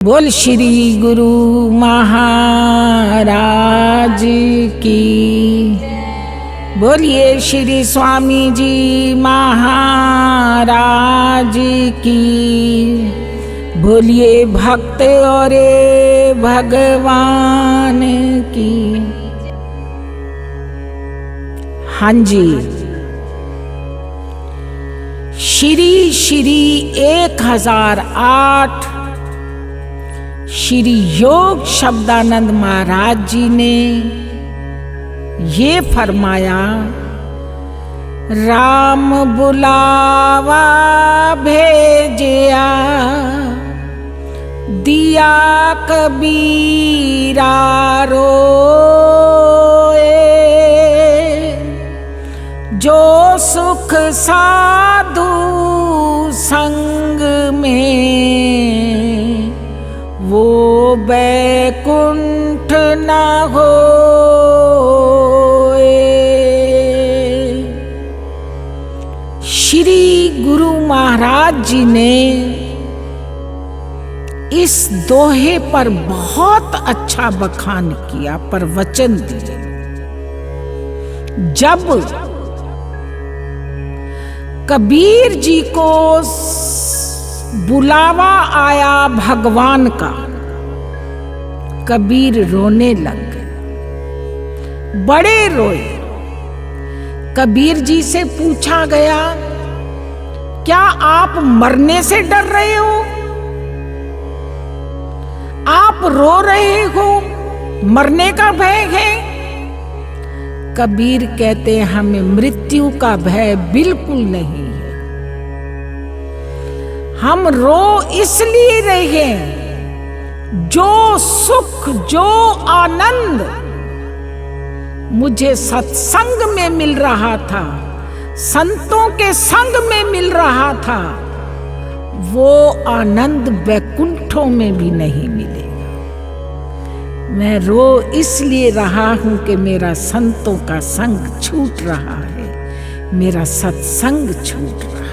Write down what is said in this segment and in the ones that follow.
बोल श्री गुरु महाराज की। बोलिए श्री स्वामी जी महाराज की। बोलिए भक्त और भगवान की। हाँ जी, श्री 1008 श्री योग शब्दानंद महाराज जी ने ये फरमाया, राम बुलावा भेजिया दिया कबीरा रोए, जो सुख साधु संग में वो बैकुंठ न होए। श्री गुरु महाराज जी ने इस दोहे पर बहुत अच्छा बखान किया, प्रवचन दिए। जब कबीर जी को बुलावा आया भगवान का, कबीर रोने लग गए, बड़े रोए। कबीर जी से पूछा गया, क्या आप मरने से डर रहे हो? आप रो रहे हो, मरने का भय है? कबीर कहते हैं, हमें मृत्यु का भय बिल्कुल नहीं है। हम रो इसलिए रहे, जो सुख जो आनंद मुझे सत्संग में मिल रहा था, संतों के संग में मिल रहा था, वो आनंद वैकुंठों में भी नहीं मिलेगा। मैं रो इसलिए रहा हूं कि मेरा संतों का संग छूट रहा है, मेरा सत्संग छूट रहा है।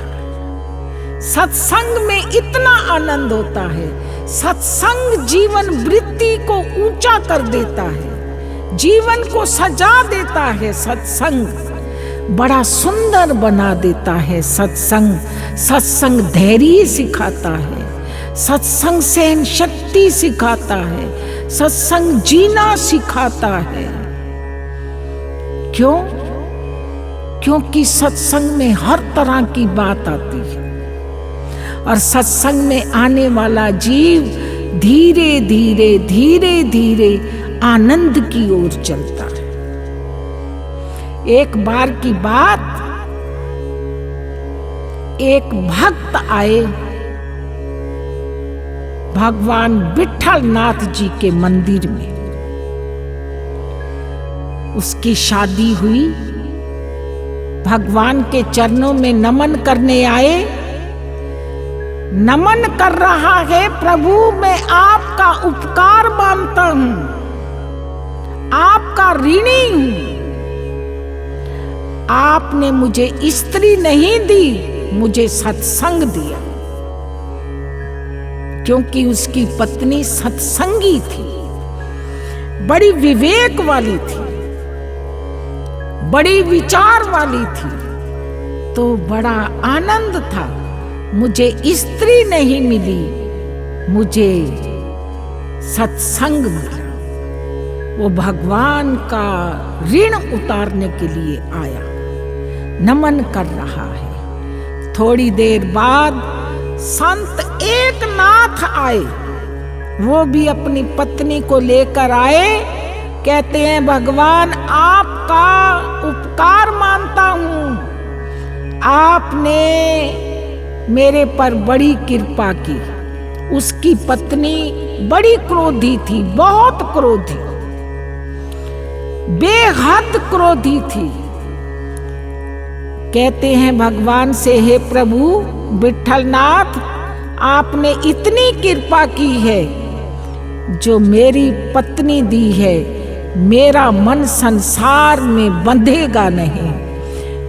सत्संग में इतना आनंद होता है। सत्संग जीवन वृत्ति को ऊंचा कर देता है, जीवन को सजा देता है। सत्संग बड़ा सुंदर बना देता है। सत्संग धैर्य सिखाता है, सत्संग सहन शक्ति सिखाता है, सत्संग जीना सिखाता है। क्यों? क्योंकि सत्संग में हर तरह की बात आती है और सत्संग में आने वाला जीव धीरे धीरे धीरे धीरे आनंद की ओर चलता है। एक बार की बात, एक भक्त आए भगवान विट्ठलनाथ जी के मंदिर में। उसकी शादी हुई, भगवान के चरणों में नमन करने आए। नमन कर रहा है, प्रभु मैं आपका उपकार मानता हूं, आपका ऋणी हूं। आपने मुझे स्त्री नहीं दी, मुझे सत्संग दिया। क्योंकि उसकी पत्नी सत्संगी थी, बड़ी विवेक वाली थी, बड़ी विचार वाली थी, तो बड़ा आनंद था। मुझे स्त्री नहीं मिली, मुझे सत्संग मिला। वो भगवान का ऋण उतारने के लिए आया, नमन कर रहा है। थोड़ी देर बाद संत एकनाथ आए, वो भी अपनी पत्नी को लेकर आए। कहते हैं, भगवान आपका उपकार मानता हूं, आपने मेरे पर बड़ी कृपा की। उसकी पत्नी बड़ी क्रोधी थी, बहुत क्रोधी, बेहद क्रोधी थी। कहते हैं भगवान से, हे प्रभु विट्ठलनाथ, आपने इतनी कृपा की है, जो मेरी पत्नी दी है, मेरा मन संसार में बंधेगा नहीं,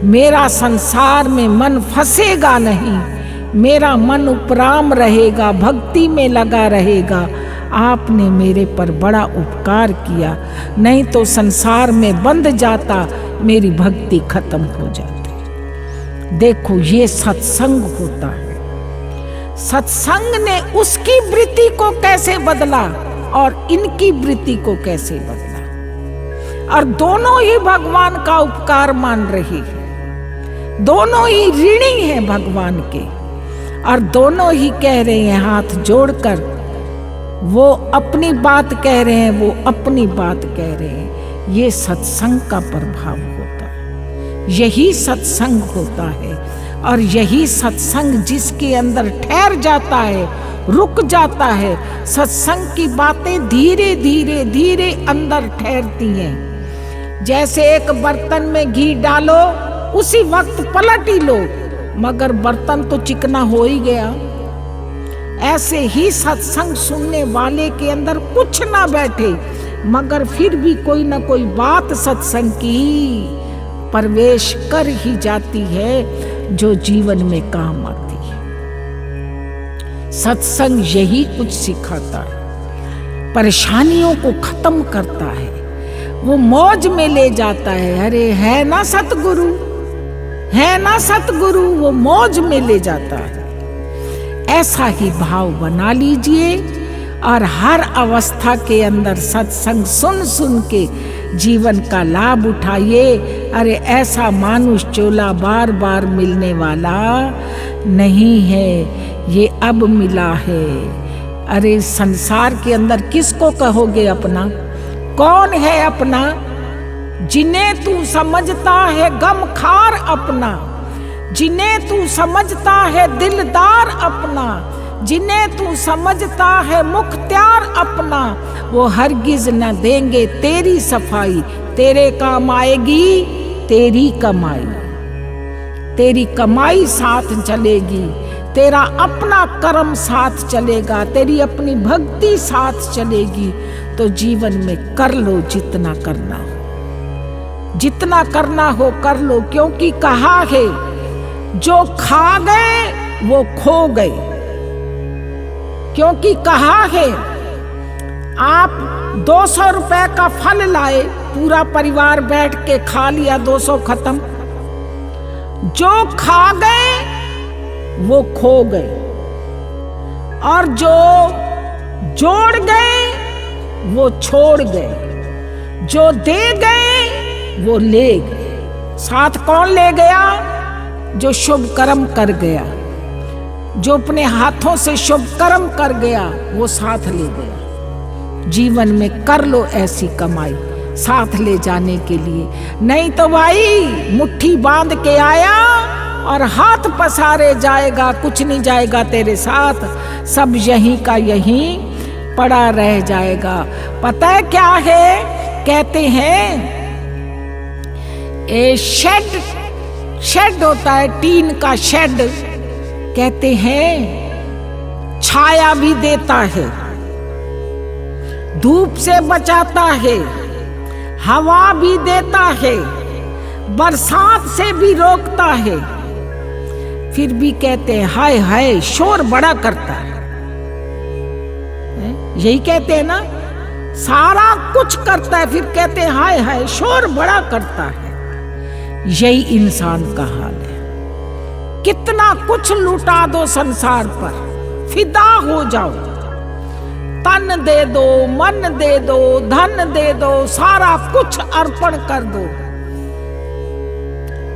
मेरा संसार में मन फंसेगा नहीं, मेरा मन उपराम रहेगा, भक्ति में लगा रहेगा। आपने मेरे पर बड़ा उपकार किया, नहीं तो संसार में बंध जाता, मेरी भक्ति खत्म हो जाती। देखो ये सत्संग होता है। सत्संग ने उसकी वृत्ति को कैसे बदला और इनकी वृत्ति को कैसे बदला, और दोनों ही भगवान का उपकार मान रही है, दोनों ही ऋणी हैं भगवान के, और दोनों ही कह रहे हैं हाथ जोड़कर, वो अपनी बात कह रहे हैं, वो अपनी बात कह रहे हैं। ये सत्संग का प्रभाव होता है, यही सत्संग होता है। और यही सत्संग जिसके अंदर ठहर जाता है, रुक जाता है, सत्संग की बातें धीरे धीरे धीरे अंदर ठहरती हैं। जैसे एक बर्तन में घी डालो, उसी वक्त पलट ही लो, मगर बर्तन तो चिकना हो ही गया। ऐसे ही सत्संग सुनने वाले के अंदर कुछ ना बैठे, मगर फिर भी कोई ना कोई बात सत्संग की प्रवेश कर ही जाती है, जो जीवन में काम आती है। सत्संग यही कुछ सिखाता है, परेशानियों को खत्म करता है, वो मौज में ले जाता है। अरे है ना सतगुरु, है ना सतगुरु, वो मौज में ले जाता है। ऐसा ही भाव बना लीजिए और हर अवस्था के अंदर सत्संग सुन सुन के जीवन का लाभ उठाइए। अरे ऐसा मानुष चोला बार बार मिलने वाला नहीं है, ये अब मिला है। अरे संसार के अंदर किसको कहोगे अपना? कौन है अपना? जिन्हें तू समझता है गमखार अपना, जिन्हें तू समझता है दिलदार अपना, जिन्हें तू समझता है मुख्तियार अपना, वो हरगिज न देंगे तेरी सफाई। तेरे काम आएगी तेरी कमाई, तेरी कमाई साथ चलेगी, तेरा अपना कर्म साथ चलेगा, तेरी अपनी भक्ति साथ चलेगी। तो जीवन में कर लो जितना करना हो, जितना करना हो कर लो, क्योंकि कहा है जो खा गए वो खो गए। क्योंकि कहा है आप 200 रुपए का फल लाए, पूरा परिवार बैठ के खा लिया, 200 खत्म। जो खा गए वो खो गए, और जो जोड़ गए वो छोड़ गए, जो दे गए वो ले गए। साथ कौन ले गया? जो शुभ कर्म कर गया, जो अपने हाथों से शुभ कर्म कर गया, वो साथ ले गया। जीवन में कर लो ऐसी कमाई साथ ले जाने के लिए, नहीं तो भाई मुट्ठी बांध के आया और हाथ पसारे जाएगा, कुछ नहीं जाएगा तेरे साथ, सब यहीं का यहीं पड़ा रह जाएगा। पता है क्या है? कहते हैं शेड होता है, टीन का शेड, कहते हैं छाया भी देता है, धूप से बचाता है, हवा भी देता है, बरसात से भी रोकता है। फिर भी कहते हैं हाय हाय शोर बड़ा करता है। यही कहते हैं ना, सारा कुछ करता है, फिर कहते हैं हाय हाय शोर बड़ा करता है। यही इंसान का हाल है। कितना कुछ लुटा दो संसार पर, फिदा हो जाओ, तन दे दो, मन दे दो, धन दे दो, सारा कुछ अर्पण कर दो।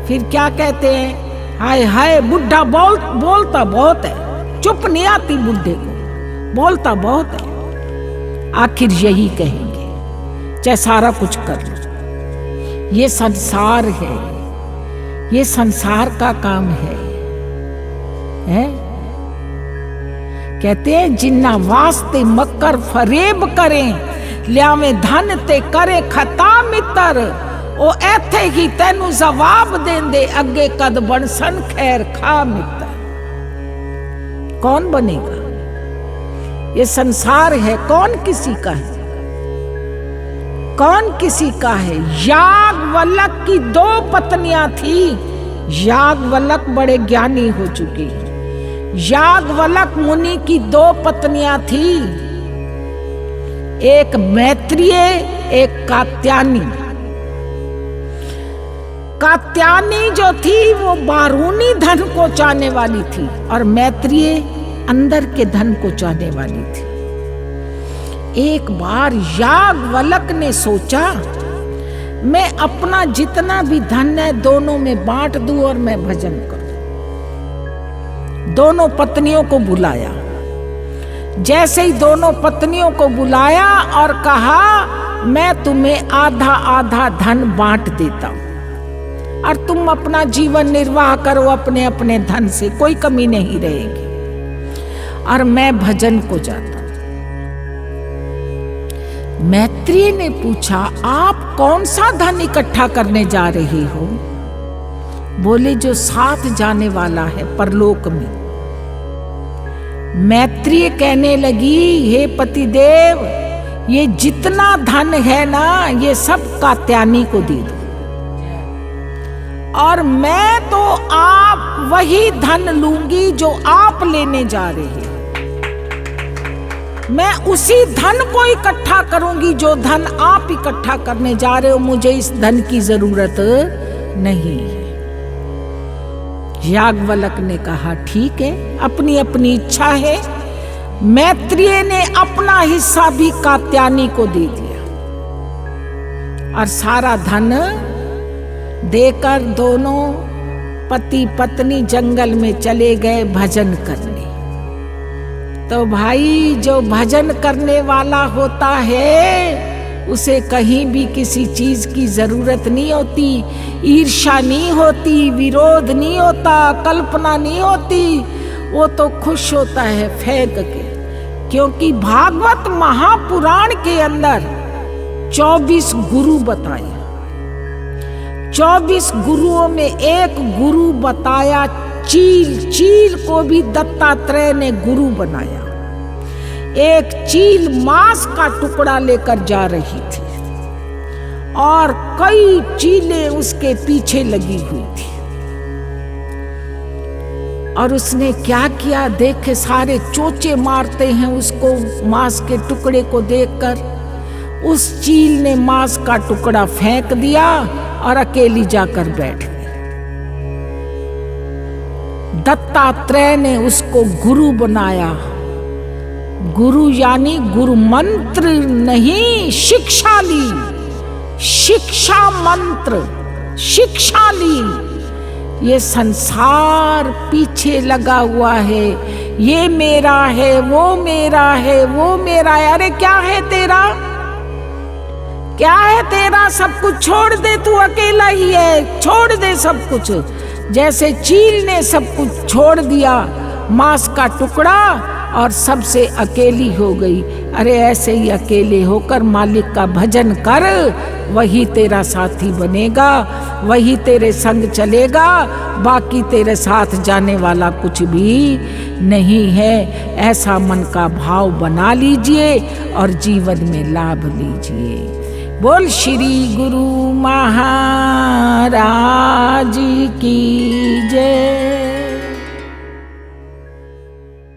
फिर क्या कहते हैं? हाय हाय बुढ़ा बोलता बहुत है, चुप नहीं आती बुढ़े को, बोलता बहुत है। आखिर यही कहेंगे, चाहे सारा कुछ कर लो। ये संसार है, ये संसार का काम है। कहते हैं जिन्ना वास्ते मकर फरेब करें, लियावे धन ते करे खता मित्र, ओ ऐथे ही तेनू जवाब देंदे, अगे कद बनसन खैर खा मित्र। कौन बनेगा? ये संसार है, कौन किसी का है? कौन किसी का है? याज्ञवल्क की 2 पत्नियां थी। याज्ञवल्क बड़े ज्ञानी हो चुके हैं, याज्ञवल्क्य मुनि की 2 पत्नियां थी, एक मैत्रेय, एक कात्यायनी। कात्यायनी जो थी वो बारूनी धन को चाहने वाली थी और मैत्रेय अंदर के धन को चाहने वाली थी। एक बार याज्ञवल्क्य ने सोचा, मैं अपना जितना भी धन है दोनों में बांट दूं और मैं भजन करूं। दोनों पत्नियों को बुलाया। जैसे ही दोनों पत्नियों को बुलाया और कहा, मैं तुम्हें आधा आधा धन बांट देता हूं और तुम अपना जीवन निर्वाह करो अपने अपने धन से, कोई कमी नहीं रहेगी, और मैं भजन को जाता हूं। मैत्रेय ने पूछा, आप कौन सा धन इकट्ठा करने जा रहे हो? बोले, जो साथ जाने वाला है परलोक में। मैत्रेय कहने लगी, हे पतिदेव, ये जितना धन है ना, ये सब कात्यायनी को दे दो, और मैं तो आप वही धन लूंगी जो आप लेने जा रहे हैं। मैं उसी धन को इकट्ठा करूंगी जो धन आप इकट्ठा करने जा रहे हो। मुझे इस धन की जरूरत नहीं है। याज्ञवल्क्य ने कहा, ठीक है, अपनी अपनी इच्छा है। मैत्रेय ने अपना हिस्सा भी कात्यायनी को दे दिया और सारा धन देकर दोनों पति पत्नी जंगल में चले गए भजन करने। तो भाई, जो भजन करने वाला होता है उसे कहीं भी किसी चीज की जरूरत नहीं होती, ईर्ष्या नहीं होती, विरोध नहीं होता, कल्पना नहीं होती। वो तो खुश होता है फेंक के, क्योंकि भागवत महापुराण के अंदर 24 गुरु बताए। 24 गुरुओं में एक गुरु बताया चील। चील को भी दत्तात्रेय ने गुरु बनाया। एक चील मांस का टुकड़ा लेकर जा रही थी और कई चीलें उसके पीछे लगी हुई थी। और उसने क्या किया, देखे सारे चोचे मारते हैं उसको मांस के टुकड़े को देखकर। उस चील ने मांस का टुकड़ा फेंक दिया और अकेली जाकर बैठ गई। दत्तात्रेय ने उसको गुरु बनाया। गुरु यानी गुरु मंत्र नहीं, शिक्षा ली, शिक्षा मंत्र, शिक्षा ली। ये संसार पीछे लगा हुआ है, ये मेरा है, वो मेरा है, वो मेरा है। अरे क्या है तेरा, क्या है तेरा? सब कुछ छोड़ दे, तू अकेला ही है, छोड़ दे सब कुछ। जैसे चील ने सब कुछ छोड़ दिया, मांस का टुकड़ा, और सबसे अकेली हो गई। अरे ऐसे ही अकेले होकर मालिक का भजन कर, वही तेरा साथी बनेगा, वही तेरे संग चलेगा। बाकी तेरे साथ जाने वाला कुछ भी नहीं है। ऐसा मन का भाव बना लीजिए और जीवन में लाभ लीजिए। बोल श्री गुरु महाराज की जय।